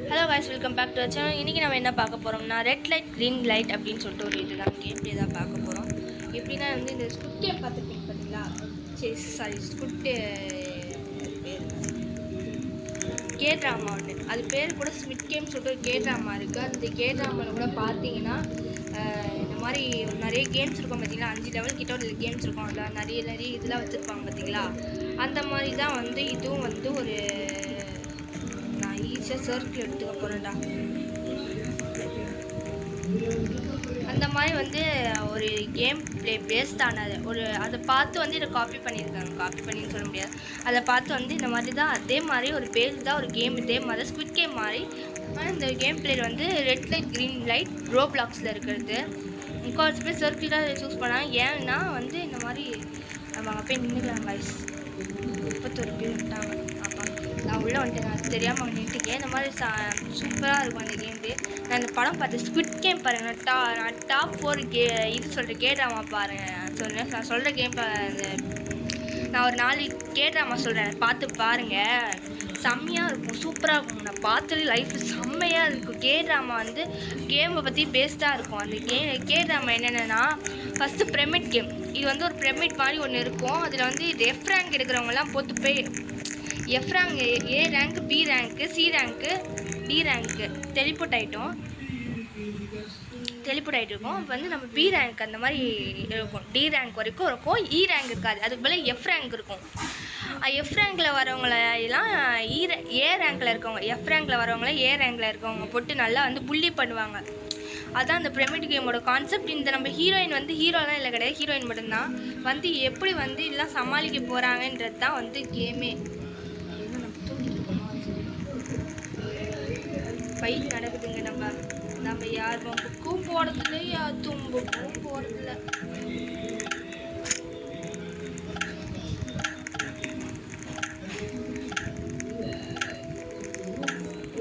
Hello guys, welcome back to our channel. இன்றைக்கி நம்ம என்ன பார்க்க போகிறோம்னா ரெட் லைட் க்ரீன் லைட் அப்படின்னு சொல்லிட்டு ஒரு இதுதான் கேம் ப்ளே தான் பார்க்க போகிறோம். எப்படின்னா வந்து இந்த ஸ்குட் கேம் பார்த்துருப்பீங்க பார்த்தீங்களா? சாரி ஸ்குட் கே ட்ராமா ஒன்று, அது பேர் கூட ஸ்மிட் கேம் சொல்லிட்டு ஒரு கே ட்ராமா இருக்குது. அந்த கே ட்ராமாவில் கூட பார்த்தீங்கன்னா இந்த மாதிரி நிறைய கேம்ஸ் இருக்கும் பார்த்தீங்களா, 5 லெவல் கிட்ட ஒரு கேம்ஸ் இருக்கும். அதில் நிறைய இதெல்லாம் வச்சுருப்பாங்க பார்த்தீங்களா. அந்த மாதிரி தான் வந்து இதுவும் வந்து ஒரு ஈஸியாக சர்க்கிள் எடுத்துக்க போகிறேன்டா. அந்த மாதிரி வந்து ஒரு கேம் ப்ளே பேஸ்டானது ஒரு அதை பார்த்து வந்து இதை காப்பி பண்ணியிருக்காங்க. காப்பி பண்ணின்னு சொல்ல முடியாது, அதை பார்த்து வந்து இந்த மாதிரி தான் அதே மாதிரி ஒரு பேஸ் தான் ஒரு கேம். இதே மாதிரி ஸ்குவிட் கேம் மாதிரி. ஆனால் இந்த கேம் பிளேயர் வந்து ரெட் லைட் க்ரீன் லைட் ரோப்ளாக்ஸில் இருக்கிறது. முக்கால்வாசி பேர் சர்க்கிள் தான் சூஸ் பண்ணாங்க. ஏன்னா வந்து இந்த மாதிரி நம்ம அங்கே போய் நின்றுக்கலாம் guys. 31 பேர் விட்டாங்க. நான் உள்ளே வந்துட்டேன், அது தெரியாமல் அவங்க நின்றுக்கேன். இந்த மாதிரி சூப்பராக இருக்கும் அந்த கேம். நான் இந்த படம் பார்த்தேன் ஸ்குவிட் கேம் பாருங்கள். நான் டாப் 4 இது சொல்கிற கே ட்ராமா பாருங்கள். நான் சொல்கிற கேம் நான் ஒரு 4 கே ட்ராமா சொல்கிறேன், பார்த்து பாருங்கள். செம்மையாக இருக்கும், சூப்பராக இருக்கும். நான் பார்த்தது லைஃப் செம்மையாக இருக்கும். கே ட்ராமா வந்து கேமை பற்றி பேஸ்டாக இருக்கும். அந்த கே ட்ராமா என்னென்னா ஃபஸ்ட்டு பிரமிட் கேம். இது வந்து ஒரு பிரமிட் மாதிரி ஒன்று இருக்கும். அதில் வந்து எஃப் ரேங்க் எடுக்கிறவங்கலாம் போட்டு போய் F rank, A rank, B rank, C rank, D rank teleport ஆகிட்டோம். இப்போ வந்து நம்ம பி ரேங்க் அந்த மாதிரி இருக்கும். டி ரேங்க் வரைக்கும் இருக்கும். இ ரேங்க் இருக்காது, அதுக்கு மேலே எஃப் ரேங்க் இருக்கும். எஃப் ரேங்கில் வரவங்களெல்லாம் ஏ ரேங்கில் இருக்கவங்க, எஃப் ரேங்கில் வரவங்கள ஏ ரேங்கில் இருக்கவங்க போட்டு நல்லா வந்து புள்ளி பண்ணுவாங்க. அதுதான் அந்த பிரமிட் கேமோட கான்செப்ட். இந்த நம்ம ஹீரோயின் வந்து ஹீரோலாம் இல்லை கிடையாது, ஹீரோயின் மட்டும்தான் வந்து எப்படி வந்து இதெல்லாம் சமாளிக்க போகிறாங்கன்றது தான் வந்து கேமே. ஃபைட் நடக்குதுங்க. நம்ம யார் வம்புக்கும் போகிறதில்ல, யார் தும்புக்கும் போகிறதில்ல.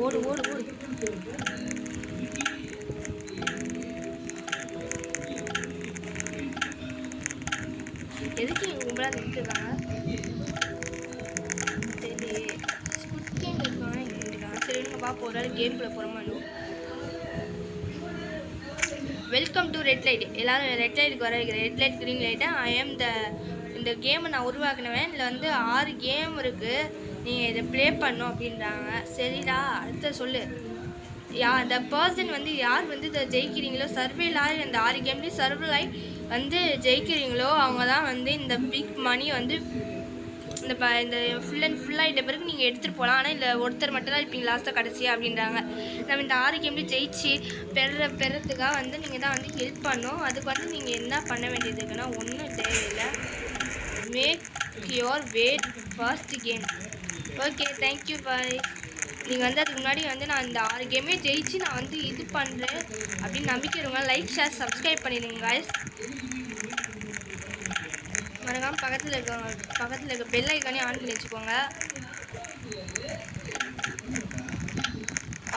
ஓடு ஓடு ஓடு. எதுக்கு எங்கள் கும்பலாக நின்றுருக்காங்க தெரியலையே. ஸ்குட் கேம் இருக்காங்க, இங்கே நின்றுருக்காங்க. சரி நீங்கள் பார்ப்போம், ஒரு நாள் கேம்குள்ளே போகிறோமா. Welcome to red light. எல்லோரும் ரெட் லைட்டுக்கு வர வைக்கிறேன். ரெட் லைட் க்ரீன் லைட்டு இந்த கேமை நான் உருவாக்கினவேன். இதில் வந்து 6 கேம் இருக்குது, நீங்கள் இதை ப்ளே பண்ணணும் அப்படின்றாங்க. சரிடா, அடுத்த சொல்லு. அந்த பர்சன் வந்து யார் வந்து இதை ஜெயிக்கிறீங்களோ, சர்வேலாகி அந்த 6 கேம்லேயும் சர்வேலாகி வந்து ஜெயிக்கிறீங்களோ அவங்க தான் வந்து இந்த பிக் மணி வந்து இந்த ஃபுல்லாகிட்ட பிறகு நீங்கள் எடுத்துகிட்டு போகலாம். ஆனால் இல்லை ஒருத்தர் மட்டும் தான் இருப்பீங்க லாஸ்ட்டாக கடைசியாக அப்படின்றாங்க. நம்ம இந்த 6 கேம்லேயும் ஜெயிச்சு பெறத்துக்காக வந்து நீங்கள் தான் வந்து ஹெல்ப் பண்ணணும். அதுக்கு வந்து நீங்கள் என்ன பண்ண வேண்டியது இருக்குன்னா ஒன்றும் தேவையில்லை. Make your wait first game. Okay, thank you bye. நீங்கள் வந்து அதுக்கு முன்னாடி வந்து நான் இந்த 6 கேமே ஜெயிச்சு நான் வந்து இது பண்ணுறேன் அப்படின்னு நம்பிக்கை இருங்க. லைக், ஷேர், சப்ஸ்கிரைப் பண்ணிடுங்க guys. மறக்காமல் பக்கத்தில் இருக்க பெல் ஐக்கானே ஆன் பண்ணி வச்சுக்கோங்க.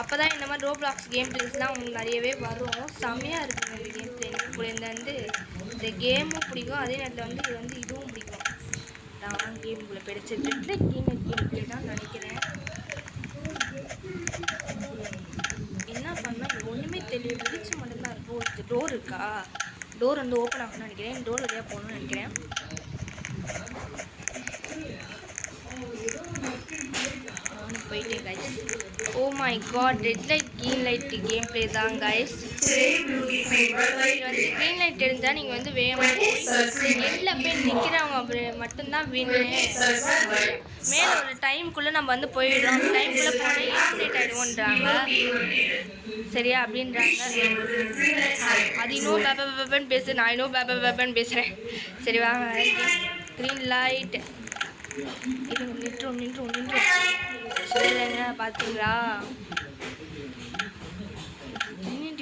அப்போ தான் இந்த மாதிரி ரோப்ளாக்ஸ் கேம் பிளேஸ்லாம் உங்களுக்கு நிறையவே வரும். செம்மையாக இருக்குங்க இந்த கேம் பிளே. எனக்கு இந்த கேமும் பிடிக்கும், அதே நேரத்தில் வந்து இது வந்து இதுவும் பிடிக்கும். நான் கேமுக்குள்ளே பிடிச்ச ரெட் லைட் கேம் பிளே தான் நினைக்கிறேன். என்ன பண்ணால் ஒன்றுமே தெரியல, பிடிச்சி மட்டும்தான் இருக்கும். ஒரு டோர் இருக்கா, டோர் வந்து ஓப்பன் ஆகணும்னு நினைக்கிறேன். டோர் வழியாக போகணும்னு நினைக்கிறேன். போயிட்டேன் guys. Oh my god, red light green light game play தான் கைஸ். வந்து க்ரீன் லைட் இருந்தால் நீங்கள் வந்து வேகமாக எண்டில் போய் நிற்கிறவங்க அப்படி மட்டும்தான் வின்னு. மேலே ஒரு டைமுக்குள்ளே நம்ம வந்து போயிடுறோம். டைமுக்குள்ளே போனால் எலிமினேட் ஆகிடுவோன்றாங்க. சரியா அப்படின்றாங்க. அது இன்னும் பேப்பன் பேசு, நான் இன்னும் பேப்பன் பேசுகிறேன். சரி வாங்க. க்ரீன் லைட் நின்றும் சொல்லுங்க. பார்த்தீங்களா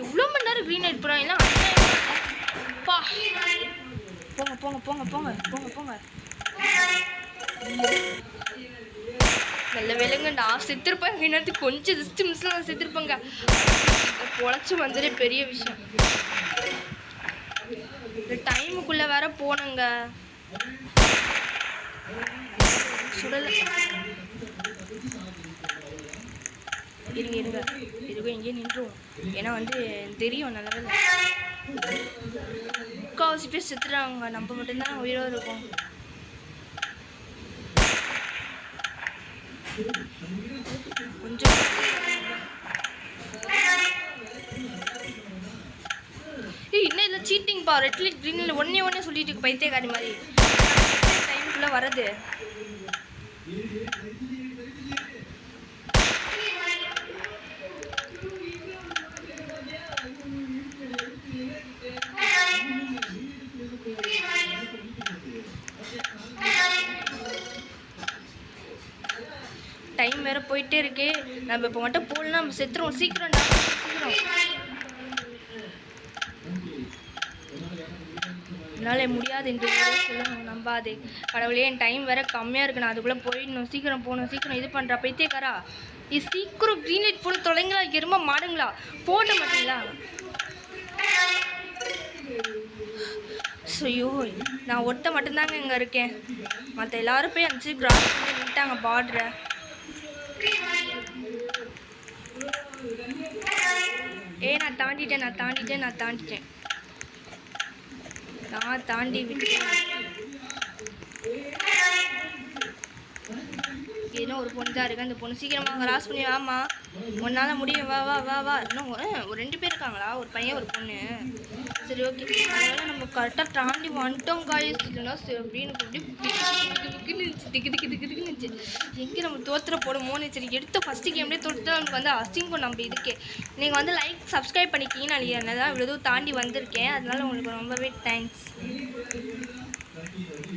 இவ்வளோ மணி நேரம் க்ரீன் லைட் போகிறாங்க. எல்லாம் பா போங்க போங்க போங்க போங்க போங்க போங்க. நல்ல வேலைங்க, நான் செத்துருப்பேன். நேரத்துக்கு கொஞ்சம் மிஸ்லாம் செத்துருப்பேங்க. பொழைச்சி வந்ததே பெரிய விஷயம். இந்த டைமுக்குள்ளே வேற போனங்க. சுடலை இருங்க இருங்க இருங்க இங்கே நின்றுவோம். ஏன்னா வந்து தெரியும் நல்ல வேலை முக்கால்வாசி பேர் செத்துறாங்க, நம்ம மட்டும்தான் உயிரோடு இருக்கோம். கொஞ்சம் இன்னும் இல்லை சீட்டிங் பா. ரெட் லைட் க்ரீன் லைட் ஒன்னே சொல்லிட்டு இருக்கு பைத்தியக்காரி மாதிரி. டைமுக்குள்ளே வரது டைம் வேறு போயிட்டே இருக்கே. நம்ம இப்போ மட்டும் போகலன்னா நம்ம செத்துருவோம். சீக்கிரம் என்னால் முடியாது என்று சொல்லணும், நம்பாதே கடவுளே. என் டைம் வேறு கம்மியாக இருக்கு, நான் அதுக்குள்ளே போயிடணும். சீக்கிரம் போகணும், சீக்கிரம் இது பண்ணுறா பைத்தியக்காரா. இது சீக்கிரம் க்ரீன் லைட் போட தொலைங்களா, எருமை மாடுங்களா, போட மாட்டீங்களா? ஐயோ நான் ஒருத்த மட்டும்தாங்க இங்கே இருக்கேன். மற்ற எல்லாரும் போய் அனுப்பிச்சு கிராஸ் பண்ணி நின்ட்டாங்க பார்டரை. நான் தாண்டிட்டேன். நான் தாண்டி விட்டேன். இன்னும் ஒரு பொண்ணு தான் இருக்கு. அந்த பொண்ணு சீக்கிரமாக கிராஸ் பண்ணி வாமா, உன்னால் முடியும், வா வா வா வா. இன்னும் ஒரு 2 பேர் இருக்காங்களா, ஒரு பையன் ஒரு பொண்ணு. சரி ஓகே, அதனால் நம்ம கரெக்டாக தாண்டி வந்துட்டோம் காய்ஸ். இல்லைன்னா அப்படின்னு திக்கு எங்கே நம்ம தோற்றுற போடுமோன்னு. சரி எடுத்து ஃபஸ்ட்டு கேம்லேயே தோற்றுட்டு நமக்கு வந்து அசிங்கம். நம்ம இதுக்கே நீங்கள் வந்து லைக் சப்ஸ்கிரைப் பண்ணிக்கிங்கன்னு நான் என்னதான் இவ்வளோ தூரம் தாண்டி வந்திருக்கேன். அதனால உங்களுக்கு ரொம்பவே தேங்க்ஸ்.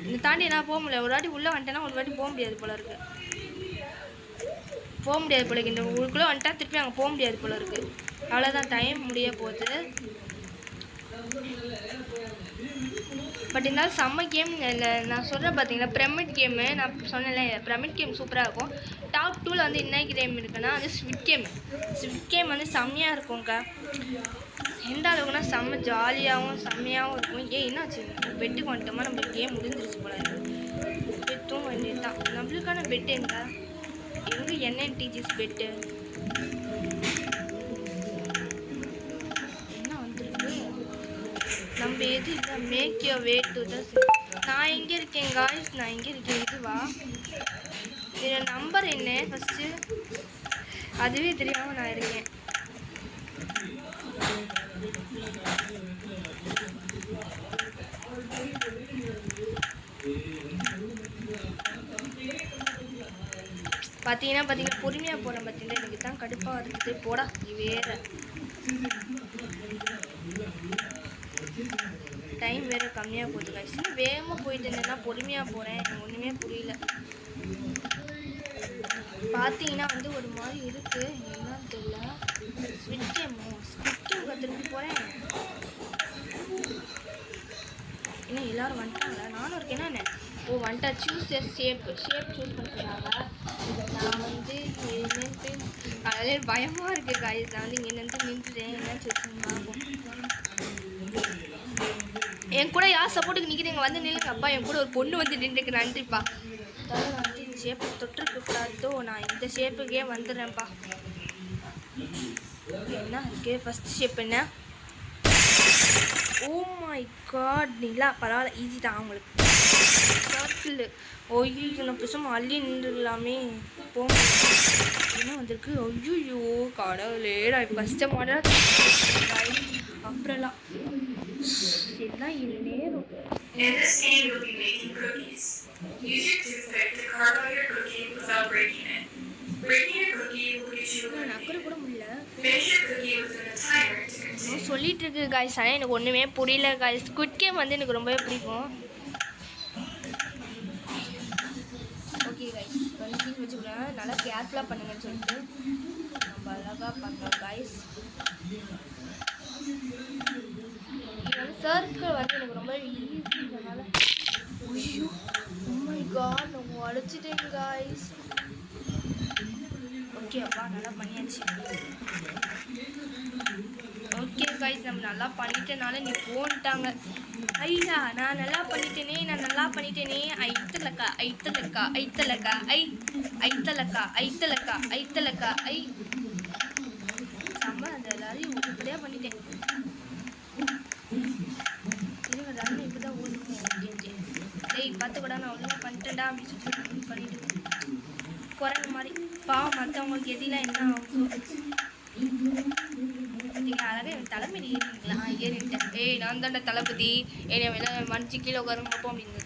இந்த தாண்டி நான் போக முடியல. ஒரு வாட்டி உள்ளே வந்துட்டேன்னா ஒரு வாட்டி போக முடியாது போல இருக்குது. போக முடியாது போல இருக்குது. இந்த ஊருக்குள்ளே வந்துட்டா திருப்பி அங்கே போக முடியாது போல இருக்குது. அவ்வளோதான், டைம் முடிய போகுது. பட் இருந்தாலும் செம்ம கேம். நான் சொல்கிறேன் பார்த்தீங்கன்னா பிரமிட் கேமு. நான் சொன்னேன்ல பிரமிட் கேம் சூப்பராக இருக்கும். டாப் 2ல் வந்து என்ன கேம் இருக்குன்னா அது ஸ்விட் கேம் வந்து செம்மையாக இருக்கும்க்கா. எந்த அளவுக்குன்னா செம்ம ஜாலியாகவும் செம்மையாகவும் இருக்கும். என்னாச்சு பெட்டுக்கு வந்துட்டோமா, நம்மளுக்கு கேம் முடிஞ்சிருச்சு போல இருக்குது. தூங்க வேண்டியது தான். நம்மளுக்கான பெட்டு எங்கே NNTG's பெட்டு என்ன வந்துருக்கு? நம்ம எது இல்லை, make your way to the. நான் எங்கே இருக்கேன் காய்ஸ்? நான் எங்கே இருக்கேன்? இதுவா? என்னோட நம்பர் என்ன ஃபஸ்ட்டு? அதுவே தெரியாமல் நான் இருக்கேன். பார்த்தீங்கன்னா பொறுமையாக போகிறேன். பார்த்தீங்கன்னா எனக்கு தான் கடுப்பாக இருக்குது. போடா நீ வேறு. டைம் வேறு கம்மியாக போகுது காய்ஸ். வேகமாக போயிட்டு இருந்தேன்னா பொறுமையாக போகிறேன். எனக்கு ஒன்றுமே புரியல. பார்த்தீங்கன்னா வந்து ஒரு மாதிரி இருக்குது, என்னன்னு தெரியல. ஸ்விட் கேம் கற்றுட்டு போகிறேன். இன்னும் எல்லோரும் வந்துட்டாங்க. நானும் இருக்கேன்னா என்ன? ஓ வந்துட்டா. சூஸ் ஷேப் சூஸ் பண்ண சொன்னாங்க. நான் வந்து அதில் பயமாக இருக்குது காய்ஸ். நான் வந்து இங்கே நின்றுட்டேன். என்ன சூஸ் பார்ப்போம். என் கூட யார் சப்போர்ட்டுக்கு நிற்கிறீங்க வந்து நில்லுங்க. அப்பா என் கூட ஒரு பொண்ணு வந்து நின்றுக்கு, நன்றிப்பா. அதாவது நான் வந்து இந்த ஷேப்பை தொட்டுருக்கூடாதோ, நான் இந்த ஷேப்புக்கே வந்துடுறேன்ப்பா. என்ன இருக்குது ஃபஸ்ட் ஷேப் என்ன? ஓ மை காட், நிலா. பரவாயில்ல, ஈஸி தான் அவங்களுக்கு. சர்க்கிள். ஐயோ நான் பேசாமல் அள்ளி நின்றுலாமே. போக என்ன வந்திருக்கு? ஐயோ கடவுளே, நான் இப்போ கஷ்டமான அப்புறம்லாம் எல்லாம் நேரம். நக்கரு கூட முடியல சொல்லிட்டு இருக்கு காய்ஸ். ஆனால் எனக்கு ஒன்றுமே புரியல காய்ஸ். ஸ்குவிட் கேம் வந்து எனக்கு ரொம்பவே பிடிக்கும். ஓகே காய்ஸ், வந்து சீன் வச்சுக்கிறேன். நல்லா கேர்ஃபுல்லாக பண்ணுங்கன்னு சொல்லிட்டு நம்ம அழகாக பண்ணுறோம் காய்ஸ். இது வந்து சர்க்கிள் வந்து எனக்கு ரொம்ப ஈஸினால. ஐயோ ஓ மை காட், நான் உடச்சிட்டேன் காய்ஸ். ஓகே அப்பா நல்லா பண்ணியாச்சு. ஓகே காய்ஸ், நம்ம நல்லா பண்ணிட்டனால நீ போன்ட்டாங்க. ஐயா நான் நல்லா பண்ணிட்டேனே. ஐத்தலக்கா ஐ செம்ம அந்த எல்லாரையும் உருப்படியாக பண்ணிட்டேன். இருங்க ரன் இப்படி தான் ஓடுவோம் அப்படின்ட்டு. டேய் பார்த்து கூட நான் ஒழுங்காக பண்ணிட்டேன்டா அப்படின்னு சொல்லி பண்ணிட்டு குரங்கு மாதிரி பாவம் மற்றவங்களுக்கு எதிலாம் என்ன ஆகும். நீங்கள் அழகாக என் தலைமையில் ஏறிங்களா? ஏறிட்டேன். ஏய் நான் தாண்டா தளபதி, என்னை வேணா மன்னிச்சு கீழே உட்காருங்க பார்ப்போம் அப்படின்னு.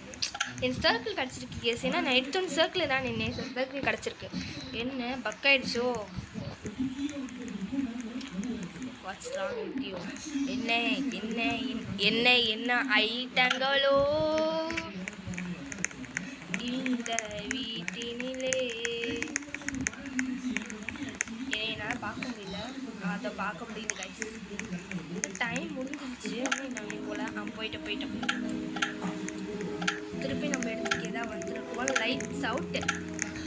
என் சர்க்கிள் கிடச்சிருக்கு கேஸ். ஏன்னா நான் எடுத்தோன்னு சர்க்கிள் தான் நின்னேன். சர்க்கிள் கிடச்சிருக்கு. என்ன பக்காயிடுச்சோ? What's wrong with you? என்ன என்ன என்ன என்ன ஐட்டங்களோ இந்த வீட்டினிலே என்னால் பார்க்க முடியல. அதை பார்க்க முடியுது கைஸ். டைம் முடிஞ்சிருச்சு. நான் போல் போயிட்டோம். திருப்பி நம்ம இடத்துக்கே தான் வந்துருக்கோம். லைட்ஸ் அவுட்டு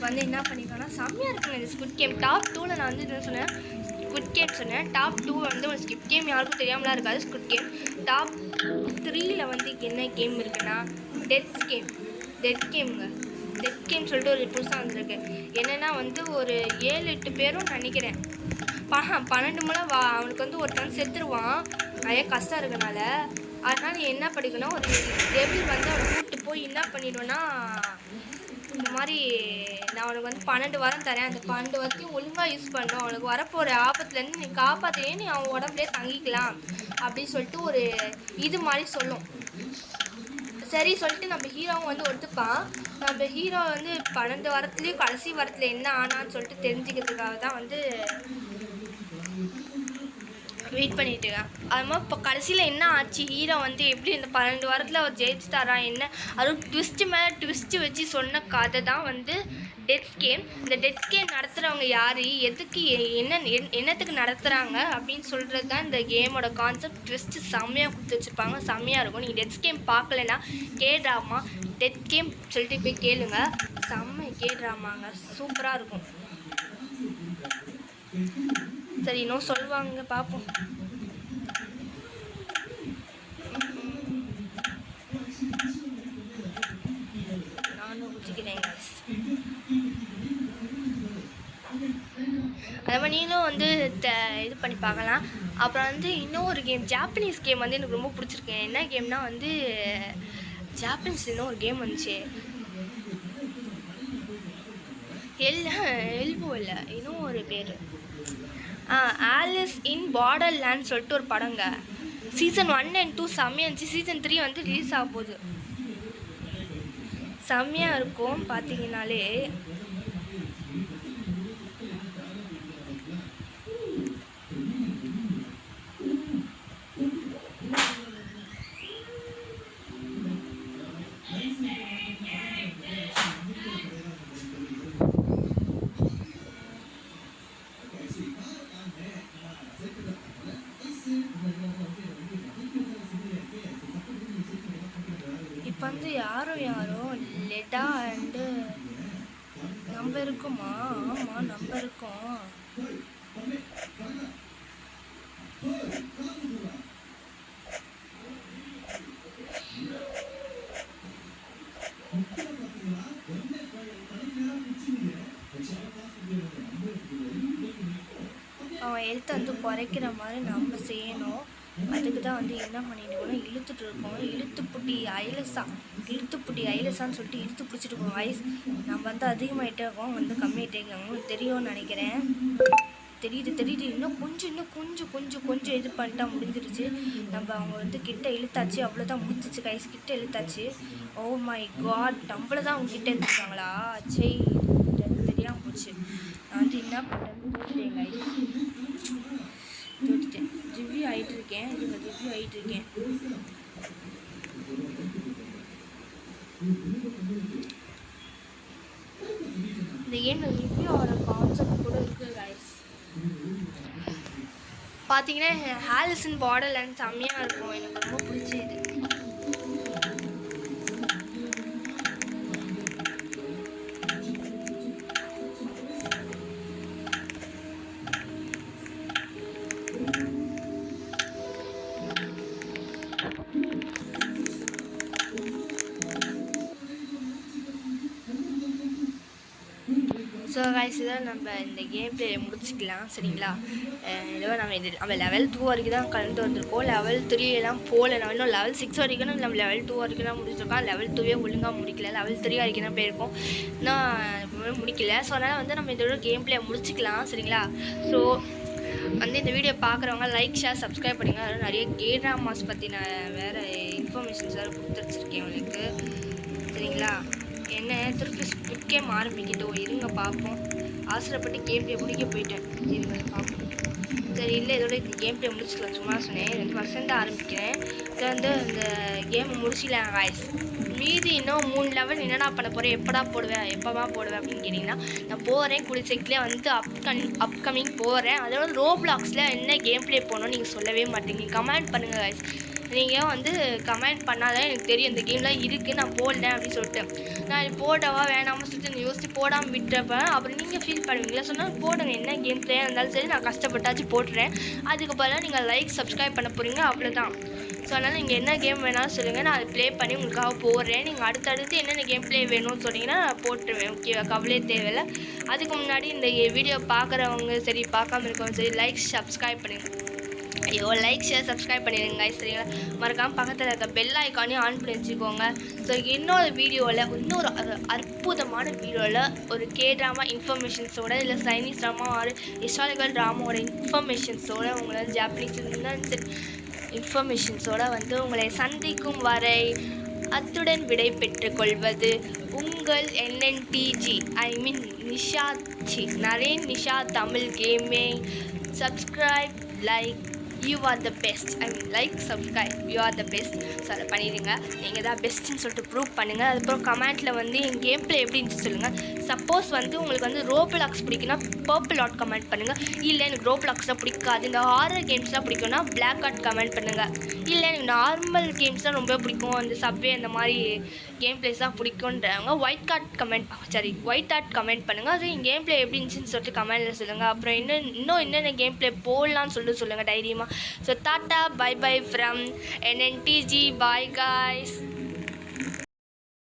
வந்து என்ன பண்ணிக்கோன்னா செம்மையாக இருக்குங்க இந்த ஸ்குவிட் கேம். டாப் 2ல் நான் வந்து என்ன சொன்னேன், ஸ்குவிட் கேம் சொன்னேன். டாப் 2 வந்து ஒரு ஸ்குவிட் கேம் யாருக்கும் தெரியாமலாம் இருக்காது. ஸ்குவிட் கேம் டாப் 3ல் வந்து என்ன கேம் இருக்குன்னா டெத் கேமுங்க. டெத் கேம் சொல்லிட்டு ஒரு புதுசாக வந்துருக்கு. என்னென்னா வந்து ஒரு 7-8 பேரும் நினைக்கிறேன். 12 முறை அவனுக்கு வந்து ஒருத்தன் செத்துருவான் நிறைய கஷ்டம் இருக்கனால. அதனால் நீ என்ன படிக்கணும், ஒரு டெபிள் வந்து அவனை கூப்பிட்டு போய் என்ன பண்ணிடுவேன்னா, இந்த மாதிரி நான் அவனுக்கு வந்து 12 வாரம் தரேன், அந்த 12 வாரத்தையும் ஒழுங்காக யூஸ் பண்ணணும், அவனுக்கு வரப்போகிற ஆபத்துலேருந்து நீ காப்பாற்றினே நீ அவன் உடம்புலேயே தங்கிக்கலாம் அப்படின்னு சொல்லிட்டு ஒரு இது மாதிரி சொல்லும். சரி சொல்லிட்டு நம்ம ஹீரோவும் வந்து ஒத்துப்பான். நம்ம ஹீரோ வந்து 12 வாரத்துலேயும் கடைசி வாரத்தில் என்ன ஆனான்னு சொல்லிட்டு தெரிஞ்சுக்கிறதுக்காக தான் வந்து வெயிட் பண்ணிட்டு இருக்கேன். அது மாதிரி இப்போ கடைசியில் என்ன ஆச்சு, ஹீரோ வந்து எப்படி இந்த 12 வாரத்தில் அவர் ஜெயிச்சு தரா என்ன, அதுவும் ட்விஸ்ட்டு மேலே ட்விஸ்ட்டு வச்சு சொன்ன கதை தான் வந்து டெத் கேம். இந்த டெத் கேம் நடத்துகிறவங்க யார், எதுக்கு என்னத்துக்கு நடத்துகிறாங்க அப்படின்னு சொல்கிறது தான் இந்த கேமோட கான்செப்ட். ட்விஸ்ட்டு செம்மையாக கொடுத்து வச்சுருப்பாங்க, செம்மையாக இருக்கும். நீங்கள் டெத் கேம் பார்க்கலன்னா ட்ராமா டெத் கேம் சொல்லிட்டு போய் கேளுங்க. செம்ம ட்ராமாங்க, சூப்பராக இருக்கும். சரி இன்னும் சொல்லுவாங்க பார்ப்போம். நானும் குச்சிக்கிறேன். அது மாதிரி நீங்களும் வந்து இது பண்ணி பார்க்கலாம். அப்புறம் வந்து இன்னும் ஒரு கேம், ஜாப்பனீஸ் கேம் வந்து எனக்கு ரொம்ப பிடிச்சிருக்கு. என்ன கேம்னா வந்து ஜாப்பனீஸ் இன்னும் ஒரு கேம் வந்துச்சு, எல்போ இல்லை இன்னும் ஒரு பேர், ஆலிஸ் இன் பார்டர்லேண்ட் சொல்லிட்டு ஒரு படங்க. சீசன் 1 and 2 செம்மையாக இருந்துச்சு. சீசன் 3 வந்து ரிலீஸ் ஆக போகுது. செம்மையாக இருக்கும் பார்த்தீங்கன்னாலே. இப்போ வந்து யாரோ லெடா அண்டு நம்ம இருக்குமா? ஆமாம் நம்ம இருக்கோம். அவன் எழுத்து வந்து குறைக்கிற மாதிரி நம்ம செய்யணும். அதுக்கு தான் வந்து என்ன பண்ணிட்டுருக்கோம்னா இழுத்துட்டு இருக்கோம். இழுத்துப்புட்டி ஐலஸான்னு சொல்லிட்டு இழுத்து பிடிச்சிட்டு இருக்கோம். ஐஸ் நம்ம வந்து அதிகமாகிட்டே இருக்கோம், வந்து கம்மியாகிட்டே இருக்காங்க தெரியும்னு நினைக்கிறேன். தெரியுது. இன்னும் கொஞ்சம் இது பண்ணிட்டா முடிஞ்சிருச்சு. நம்ம அவங்க வந்து கிட்ட இழுத்தாச்சு, அவ்வளோதான் முடிஞ்சிச்சு. கைஸ் கிட்ட இழுத்தாச்சு. ஓ மை காட், நம்மள தான் அவங்க கிட்ட எடுத்துருக்காங்களா? சரி தெரியாமல் போச்சு. நான் வந்து என்ன பண்ணுறேன்னு தோற்றுட்டேன் கைஸ், தோற்றுட்டேன். ரிவ்யூ ஆகிட்டு இருக்கேன். இந்த கேமில் ரிவ்யூ ஆகிற கான்செப்ட் கூட இருக்குது கைஸ். பார்த்தீங்கன்னா ஆலிஸ் இன் பார்டர்லேண்ட் செம்மையாக இருக்கும், எனக்கு ரொம்ப பிடிச்சது. ஸோ காய்ஸ் தான் நம்ம இந்த கேம் பிளே முடிச்சுக்கலாம் சரிங்களா. இதோ நம்ம லெவல் 2 வரைக்கும் தான் கலந்து வந்திருக்கோம். லெவல் 3 எல்லாம் போகல. நான் இன்னும் லெவல் 6 வரைக்கும் நம்ம லெவல் 2 வரைக்கும் தான் முடிச்சிருக்கோம். லெவல் 2வே ஒழுங்காக முடிக்கல. லெவல் 3 வரைக்கும் தான் போயிருக்கோம். இன்னும் முடிக்கல. ஸோ அதனால் வந்து நம்ம இதோட கேம் பிளே முடிச்சுக்கலாம் சரிங்களா. ஸோ வந்து இந்த வீடியோ பார்க்குறவங்க லைக் ஷேர் சப்ஸ்கிரைப் பண்ணுங்க. அதனால் நிறைய கேட்ராமாஸ் பற்றி நான் வேறு இன்ஃபர்மேஷன்ஸ் வேறு கொடுத்து வச்சுருக்கேன் உங்களுக்கு சரிங்களா. என்ன திருப்பி ஸ்குட் கேம் ஆரம்பிக்கிட்டோ இருங்க பார்ப்போம். அவசரப்பட்டு கேம் பிளே முடிக்க போயிட்டேன். இருங்க பார்ப்போம். சரி இல்லை இதோட இந்த கேம் பிளே முடிச்சுக்கலாம். சும்மா சொன்னேன். 2 வருஷம் தான் ஆரம்பிக்கிறேன். இதை வந்து இந்த கேமை முடிச்சிடலாம் காய்ஸ். மீதி இன்னும் 3 லெவல் என்னடா பண்ண போகிறேன், எப்படா போடுவேன், எப்போவா போடுவேன் அப்படின்னு கேட்டிங்கன்னா நான் போகிறேன். கூடிய சீக்கிரத்தில் வந்து அப்கமிங் போகிறேன். அதோட ரோப்ளாக்ஸில் என்ன கேம் பிளே போகணும்னு நீங்கள் சொல்லவே மாட்டீங்க. கமெண்ட் பண்ணுங்கள் காய்ஸ். நீங்கள் வந்து கமெண்ட் பண்ணாதான் எனக்கு தெரியும் இந்த கேம்லாம் இருக்குது நான் போடல அப்படின்னு சொல்லிட்டு. நான் இது போடவா வேணாமல் சொல்லிட்டு யோசித்து போடாமல் விட்டுறப்பேன். அப்புறம் நீங்கள் ஃபீல் பண்ணுவீங்களா. சொன்னால் போடுங்க, என்ன கேம் பிளேயாக இருந்தாலும் சரி நான் கஷ்டப்பட்டாச்சு போட்டுறேன். அதுக்கு பதிலாக நீங்கள் லைக் சப்ஸ்கிரைப் பண்ண போகிறீங்க அவ்வளோதான். ஸோ அதனால் நீங்கள் என்ன கேம் வேணாலும் சொல்லுங்கள், நான் அதை ப்ளே பண்ணி உங்களுக்காக போடுறேன். நீங்கள் அடுத்தடுத்து என்னென்ன கேம் ப்ளே வேணும்னு சொன்னீங்கன்னா நான் போட்டுருவேன். ஓகேவா, கவலையே தேவையில்லை. அதுக்கு முன்னாடி இந்த வீடியோ பார்க்குறவங்க சரி பார்க்காம இருக்கவங்க சரி லைக் சப்ஸ்கிரைப் பண்ணுங்கள். ஐயோ லைக் ஷேர் சப்ஸ்கிரைப் பண்ணிடுங்க சரிங்களா. மறக்காமல் பக்கத்தில் இருக்க பெல் ஐக்கானையும் ஆன் பண்ணி வச்சுக்கோங்க. ஸோ இன்னொரு வீடியோவில் இன்னொரு அற்புதமான வீடியோவில் ஒரு ட்ராமா இன்ஃபர்மேஷன்ஸோட இல்லை சைனீஸ் ட்ராமா ஒரு ஹிஸ்டாரிக்கல் ட்ராமாவோட இன்ஃபர்மேஷன்ஸோடு உங்களை ஜாப்பனீஸ் இன்ஃபர்மேஷன்ஸோடு வந்து உங்களை சந்திக்கும் வரை அத்துடன் விடை பெற்றுக்கொள்வது உங்கள் NNTG நிஷாச்சி Naren Nisha Tamil gaming. Subscribe like you are the best. Like subscribe you are the best. So அதை பண்ணிடுங்க. நீங்கள் தான் பெஸ்ட்டுன்னு சொல்லிட்டு ப்ரூவ் பண்ணுங்கள். அதுக்கப்புறம் கமெண்ட்டில் வந்து என் கேம் பிளே எப்படி இருந்துச்சு சொல்லுங்கள். சப்போஸ் வந்து உங்களுக்கு வந்து ரோப்ளாக்ஸ் பிடிக்குன்னா பர்பிள் ஆட் கமெண்ட் பண்ணுங்கள். இல்லை எனக்கு ரோப்ளாக்ஸ் தான் பிடிக்காது, இந்த ஹாரர் கேம்ஸ்லாம் பிடிக்கும்னா பிளாக் ஆட் கமெண்ட் பண்ணுங்கள். இல்லை எனக்கு நார்மல் கேம்ஸ் தான் ரொம்ப பிடிக்கும், அந்த சப்வே அந்த மாதிரி கேம் பிளேஸ் தான் பிடிக்குன்றவங்க ஒயிட் ஆட் கமெண்ட் பண்ணுங்கள். அது என் கேம் பிளே எப்படி இருந்துச்சுன்னு சொல்லிட்டு கமெண்ட்டில் சொல்லுங்கள். அப்புறம் இன்னும் என்னென்ன கேம் பிளே போடலான்னு சொல்லிட்டு சொல்லுங்கள் தைரியமாக. So tata bye bye from NNTG. Bye guys.